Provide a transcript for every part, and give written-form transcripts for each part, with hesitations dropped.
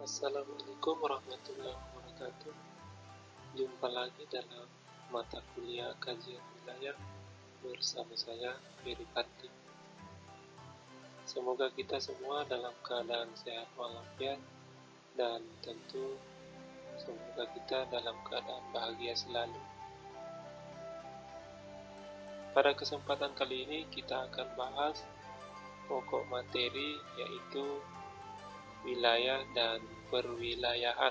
Assalamualaikum warahmatullahi wabarakatuh. Jumpa lagi dalam mata kuliah kajian wilayah bersama saya, Ferry Panti. Semoga kita semua dalam keadaan sehat walafiat dan tentu semoga kita dalam keadaan bahagia selalu. Pada kesempatan kali ini kita akan bahas pokok materi yaitu wilayah dan perwilayahan.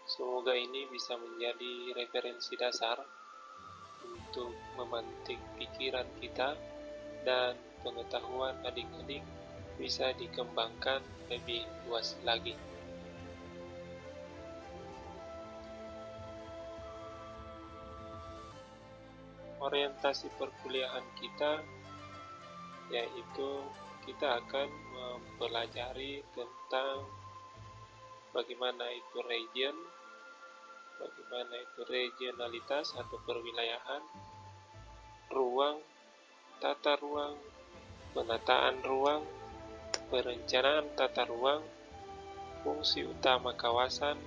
Semoga ini bisa menjadi referensi dasar untuk memantik pikiran kita dan pengetahuan adik-adik bisa dikembangkan lebih luas lagi. Orientasi perkuliahan kita yaitu kita akan mempelajari tentang bagaimana itu region, bagaimana itu regionalitas atau perwilayahan, ruang, tata ruang, penataan ruang, perencanaan tata ruang, fungsi utama kawasan,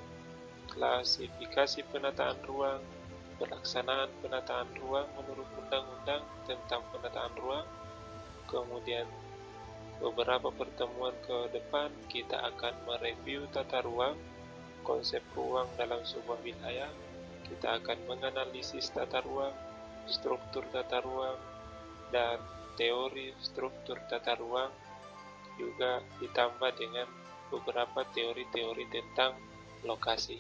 klasifikasi penataan ruang, pelaksanaan penataan ruang menurut undang-undang tentang penataan ruang. Kemudian beberapa pertemuan ke depan kita akan mereview tata ruang, konsep ruang dalam sebuah wilayah. Kita akan menganalisis tata ruang, struktur tata ruang, dan teori struktur tata ruang, juga ditambah dengan beberapa teori-teori tentang lokasi.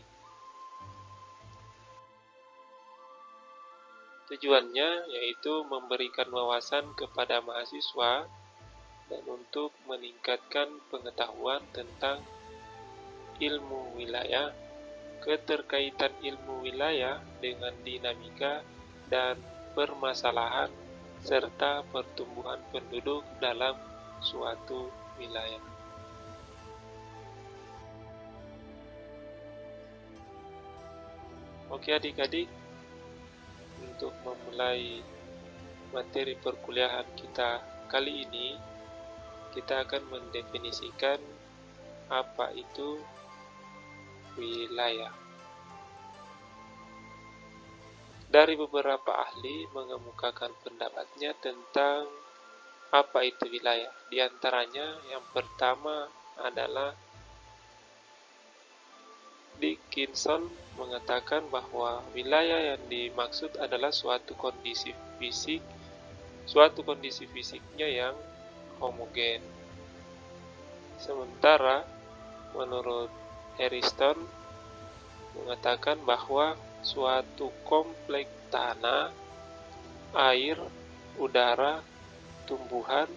Tujuannya yaitu memberikan wawasan kepada mahasiswa dan untuk meningkatkan pengetahuan tentang ilmu wilayah, keterkaitan ilmu wilayah dengan dinamika dan permasalahan serta pertumbuhan penduduk dalam suatu wilayah. Oke adik-adik, untuk memulai materi perkuliahan kita kali ini, kita akan mendefinisikan apa itu wilayah. Dari beberapa ahli mengemukakan pendapatnya tentang apa itu wilayah. Di antaranya yang pertama adalah Dickinson mengatakan bahwa wilayah yang dimaksud adalah suatu kondisi fisiknya yang homogen. Sementara menurut Harrison mengatakan bahwa suatu kompleks tanah, air, udara, tumbuhan,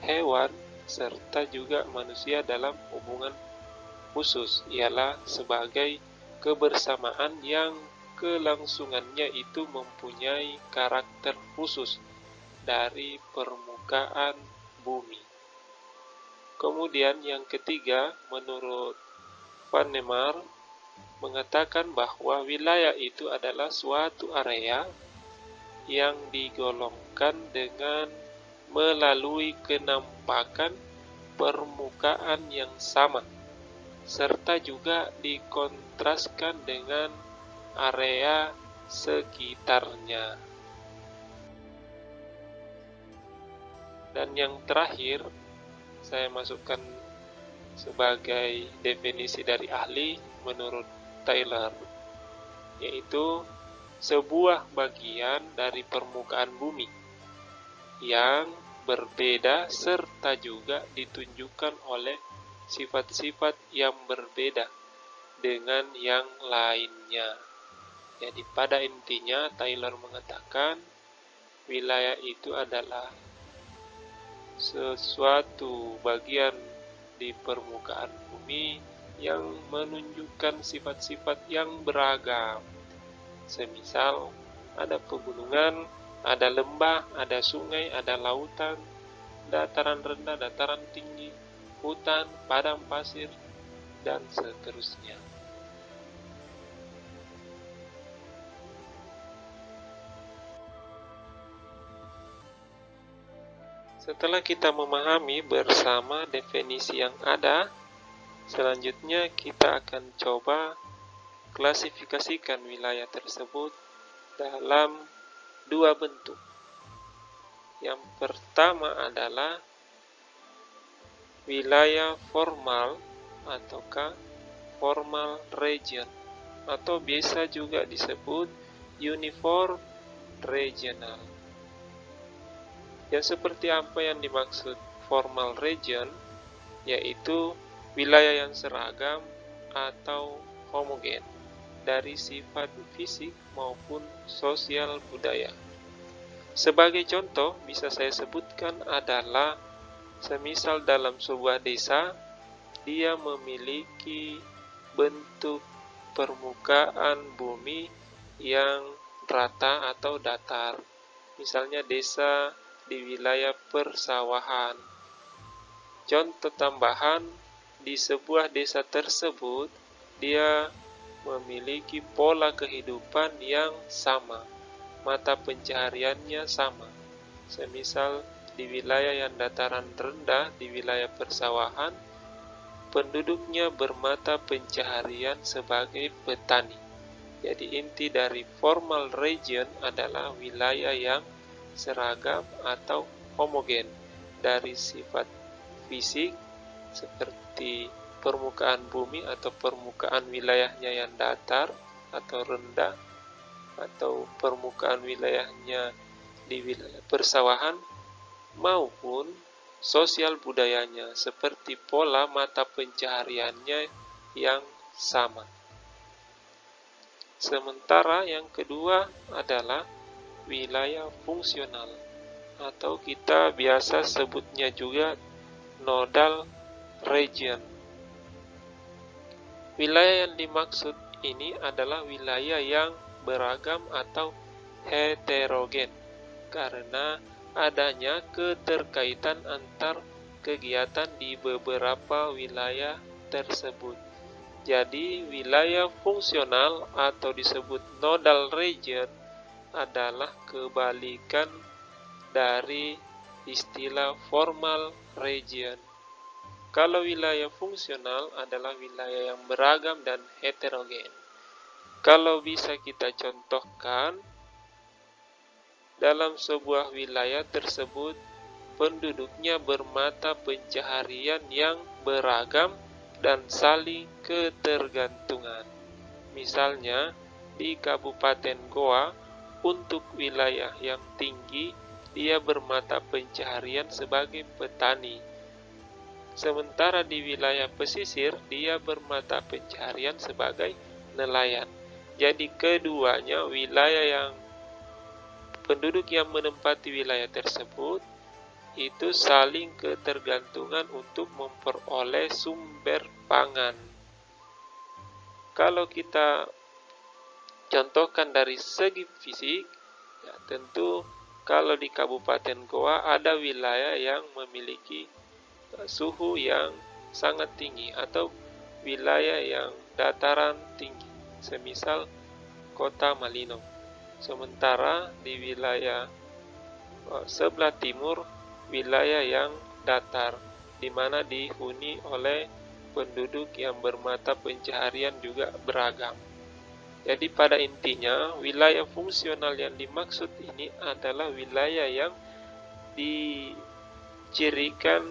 hewan, serta juga manusia dalam hubungan khusus ialah sebagai kebersamaan yang kelangsungannya itu mempunyai karakter khusus dari permukaan bumi. Kemudian yang ketiga, menurut Van Nemer mengatakan bahwa wilayah itu adalah suatu area yang digolongkan dengan melalui kenampakan permukaan yang sama, serta juga dikontraskan dengan area sekitarnya. Dan yang terakhir, saya masukkan sebagai definisi dari ahli menurut Taylor, yaitu sebuah bagian dari permukaan bumi yang berbeda serta juga ditunjukkan oleh sifat-sifat yang berbeda dengan yang lainnya. Jadi pada intinya Taylor mengatakan wilayah itu adalah sesuatu bagian di permukaan bumi yang menunjukkan sifat-sifat yang beragam. Semisal ada pegunungan, ada lembah, ada sungai, ada lautan, dataran rendah, dataran tinggi, hutan, padang pasir, dan seterusnya. Setelah kita memahami bersama definisi yang ada, Selanjutnya kita akan coba klasifikasikan wilayah tersebut dalam dua bentuk. Yang pertama adalah wilayah formal ataukah formal region, atau biasa juga disebut uniform regional. Yang seperti apa yang dimaksud formal region, yaitu wilayah yang seragam atau homogen dari sifat fisik maupun sosial budaya. Sebagai contoh bisa saya sebutkan adalah semisal dalam sebuah desa, dia memiliki bentuk permukaan bumi yang rata atau datar. Misalnya desa di wilayah persawahan. Contoh tambahan, di sebuah desa tersebut, dia memiliki pola kehidupan yang sama. Mata pencahariannya sama. Semisal di wilayah yang dataran rendah, di wilayah persawahan, penduduknya bermata pencaharian sebagai petani. Jadi inti dari formal region adalah wilayah yang seragam atau homogen dari sifat fisik seperti permukaan bumi atau permukaan wilayahnya yang datar atau rendah, atau permukaan wilayahnya di wilayah persawahan, maupun sosial budayanya seperti pola mata pencahariannya yang sama. Sementara yang kedua adalah wilayah fungsional, atau kita biasa sebutnya juga nodal region. Wilayah yang dimaksud ini adalah wilayah yang beragam atau heterogen karena adanya keterkaitan antar kegiatan di beberapa wilayah tersebut. Jadi wilayah fungsional atau disebut nodal region adalah kebalikan dari istilah formal region. Kalau wilayah fungsional adalah wilayah yang beragam dan heterogen. Kalau bisa kita contohkan, dalam sebuah wilayah tersebut penduduknya bermata pencaharian yang beragam dan saling ketergantungan. Misalnya di Kabupaten Goa, untuk wilayah yang tinggi dia bermata pencaharian sebagai petani. Sementara di wilayah pesisir dia bermata pencaharian sebagai nelayan. Jadi keduanya wilayah yang penduduk yang menempati wilayah tersebut itu saling ketergantungan untuk memperoleh sumber pangan. Kalau kita contohkan dari segi fisik, ya tentu kalau di Kabupaten Goa ada wilayah yang memiliki suhu yang sangat tinggi atau wilayah yang dataran tinggi, semisal Kota Malino. Sementara di wilayah sebelah timur wilayah yang datar, di mana dihuni oleh penduduk yang bermata pencaharian juga beragam. Jadi pada intinya wilayah fungsional yang dimaksud ini adalah wilayah yang dicirikan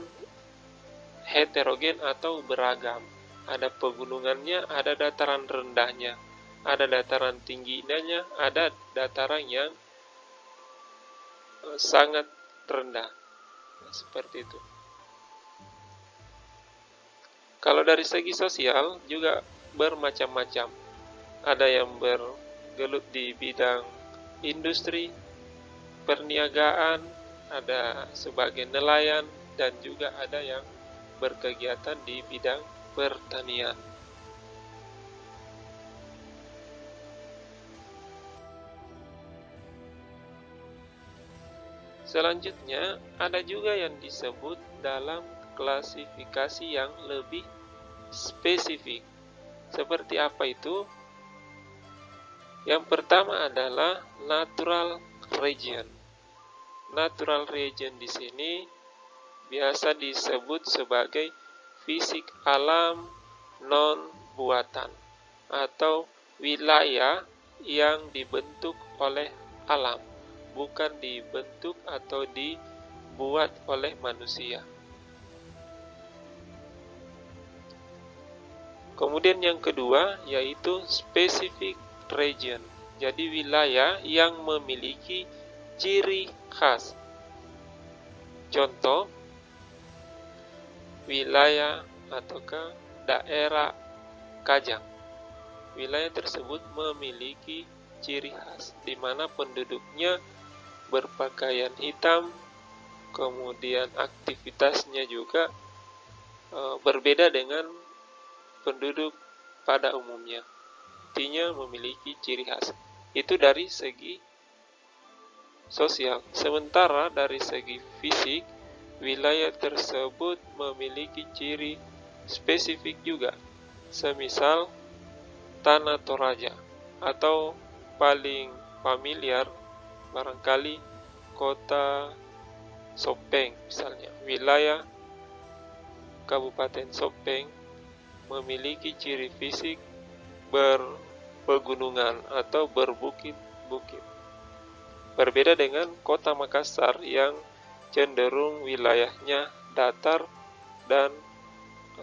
heterogen atau beragam. Ada pegunungannya, ada dataran rendahnya, ada dataran tingginya, ada dataran yang sangat rendah. Seperti itu. Kalau dari segi sosial juga bermacam-macam. Ada yang bergelut di bidang industri, perniagaan, ada sebagai nelayan, dan juga ada yang berkegiatan di bidang pertanian. Selanjutnya, ada juga yang disebut dalam klasifikasi yang lebih spesifik. Seperti apa itu? Yang pertama adalah natural region. Natural region di sini biasa disebut sebagai fisik alam non-buatan atau wilayah yang dibentuk oleh alam, bukan dibentuk atau dibuat oleh manusia. Kemudian yang kedua yaitu specific region. Jadi wilayah yang memiliki ciri khas. Contoh, wilayah ataukah daerah Kajang. Wilayah tersebut memiliki ciri khas, di mana penduduknya berpakaian hitam, kemudian aktivitasnya juga berbeda dengan penduduk pada umumnya. Artinya memiliki ciri khas. Itu dari segi sosial. Sementara dari segi fisik, wilayah tersebut memiliki ciri spesifik juga. Semisal Tanah Toraja, atau paling familiar barangkali kota Sopeng misalnya. Wilayah Kabupaten Sopeng memiliki ciri fisik berpegunungan atau berbukit-bukit. Berbeda dengan kota Makassar yang cenderung wilayahnya datar dan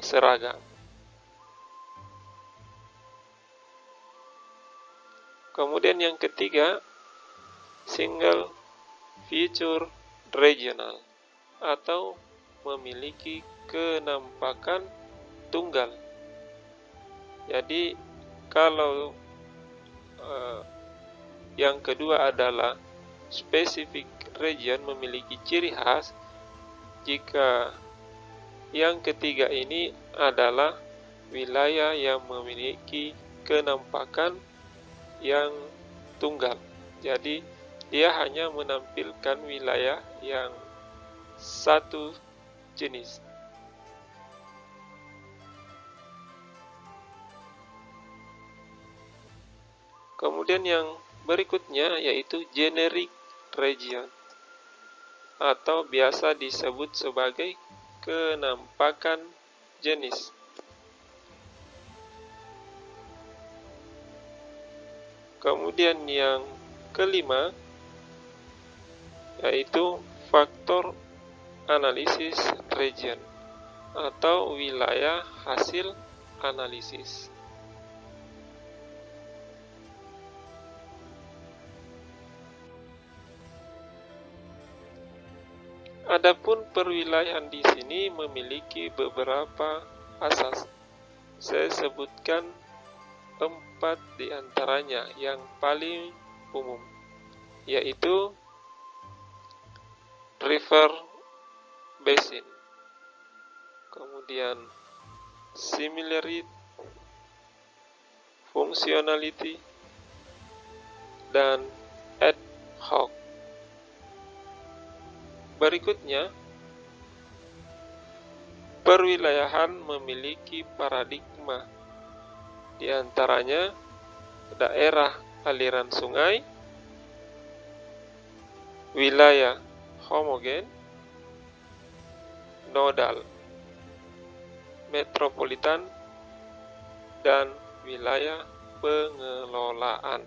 seragam. Kemudian yang ketiga, single feature regional atau memiliki kenampakan tunggal. Jadi kalau yang kedua adalah specific region memiliki ciri khas, jika yang ketiga ini adalah wilayah yang memiliki kenampakan yang tunggal. Jadi dia hanya menampilkan wilayah yang satu jenis. Kemudian yang berikutnya yaitu generic region atau biasa disebut sebagai kenampakan jenis. Kemudian yang kelima yaitu faktor analisis region atau wilayah hasil analisis. Adapun perwilayahan di sini memiliki beberapa asas. Saya sebutkan 4 di antaranya yang paling umum, yaitu river basin, kemudian similarity, functionality, dan ad hoc. Berikutnya, perwilayahan memiliki paradigma, di antaranya daerah aliran sungai, wilayah homogen, nodal, metropolitan, dan wilayah pengelolaan.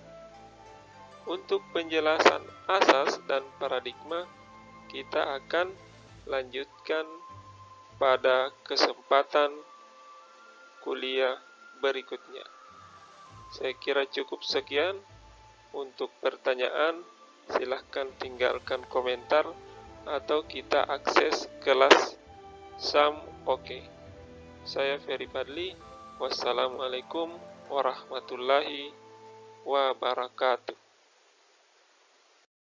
Untuk penjelasan asas dan paradigma, kita akan lanjutkan pada kesempatan kuliah berikutnya. Saya kira cukup sekian. Untuk pertanyaan, silahkan tinggalkan komentar atau kita akses kelas SAM OK. Saya Ferry Fadli. Wassalamualaikum warahmatullahi wabarakatuh.